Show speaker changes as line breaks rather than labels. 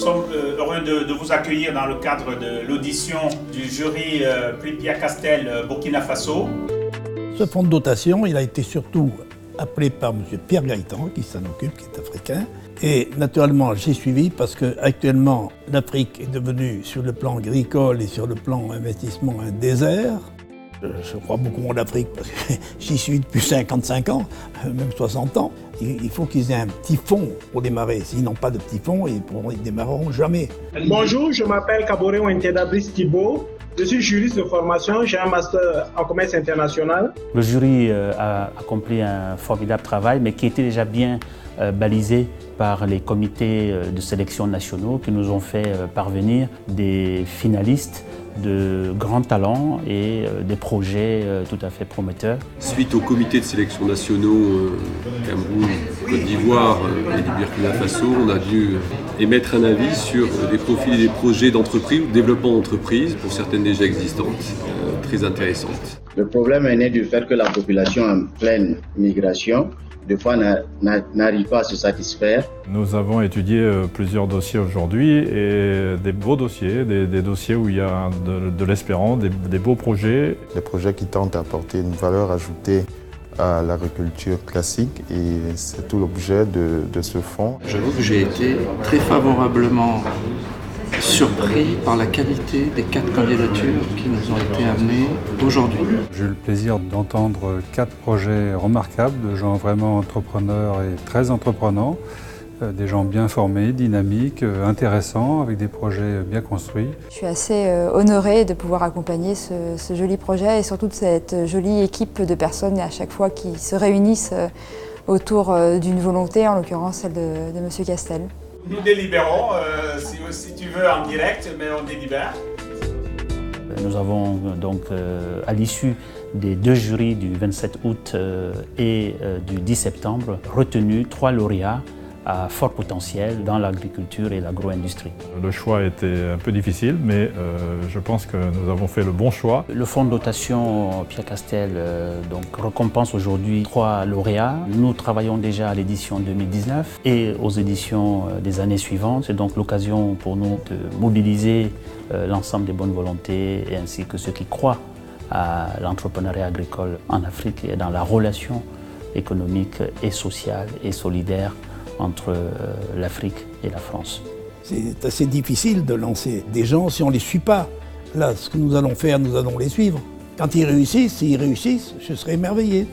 sommes heureux de vous accueillir dans le cadre de l'audition du jury Prix Pierre Castel Burkina Faso.
Ce fonds de dotation, il a été surtout appelé par M. Pierre Gaëtan, qui s'en occupe, qui est africain. Et naturellement, j'ai suivi parce qu'actuellement, l'Afrique est devenue, sur le plan agricole et sur le plan investissement, un désert. Je crois beaucoup en l'Afrique parce que j'y suis depuis 55 ans, même 60 ans. Il faut qu'ils aient un petit fonds pour démarrer. S'ils n'ont pas de petit fonds, ils ne démarreront jamais.
Bonjour, je m'appelle Kabore Wenteda Brice Thibault. Je suis juriste de formation, j'ai un master en commerce international.
Le jury a accompli un formidable travail, mais qui était déjà bien balisé par les comités de sélection nationaux qui nous ont fait parvenir des finalistes de grands talents et des projets tout à fait prometteurs.
Suite aux comités de sélection nationaux Cameroun, Côte d'Ivoire et du Burkina Faso, on a dû émettre un avis sur des profils et des projets d'entreprise ou développement d'entreprise, pour certaines déjà existantes, très intéressantes.
Le problème est né du fait que la population en pleine migration des fois n'arrive pas à se satisfaire.
Nous avons étudié plusieurs dossiers aujourd'hui et des beaux dossiers, des dossiers où il y a de l'espérance, des beaux projets.
Des projets qui tentent à apporter une valeur ajoutée à l'agriculture classique et c'est tout l'objet de ce fonds.
J'avoue que j'ai été très favorablement surpris par la qualité des 4 candidatures qui nous ont été amenées aujourd'hui.
J'ai eu le plaisir d'entendre 4 projets remarquables de gens vraiment entrepreneurs et très entreprenants, des gens bien formés, dynamiques, intéressants, avec des projets bien construits.
Je suis assez honorée de pouvoir accompagner ce joli projet et surtout de cette jolie équipe de personnes à chaque fois qui se réunissent autour d'une volonté, en l'occurrence celle de M. Castel.
Nous délibérons, si tu veux, en direct, mais on délibère.
Nous avons donc, à l'issue des 2 jurys du 27 août et du 10 septembre, retenu 3 lauréats à fort potentiel dans l'agriculture et l'agro-industrie.
Le choix était un peu difficile, mais je pense que nous avons fait le bon choix.
Le fonds de dotation Pierre Castel donc, récompense aujourd'hui 3 lauréats. Nous travaillons déjà à l'édition 2019 et aux éditions des années suivantes. C'est donc l'occasion pour nous de mobiliser l'ensemble des bonnes volontés et ainsi que ceux qui croient à l'entrepreneuriat agricole en Afrique et dans la relation économique et sociale et solidaire entre l'Afrique et la France.
C'est assez difficile de lancer des gens si on ne les suit pas. Là, ce que nous allons faire, nous allons les suivre. Quand ils réussissent, s'ils réussissent, je serai émerveillé.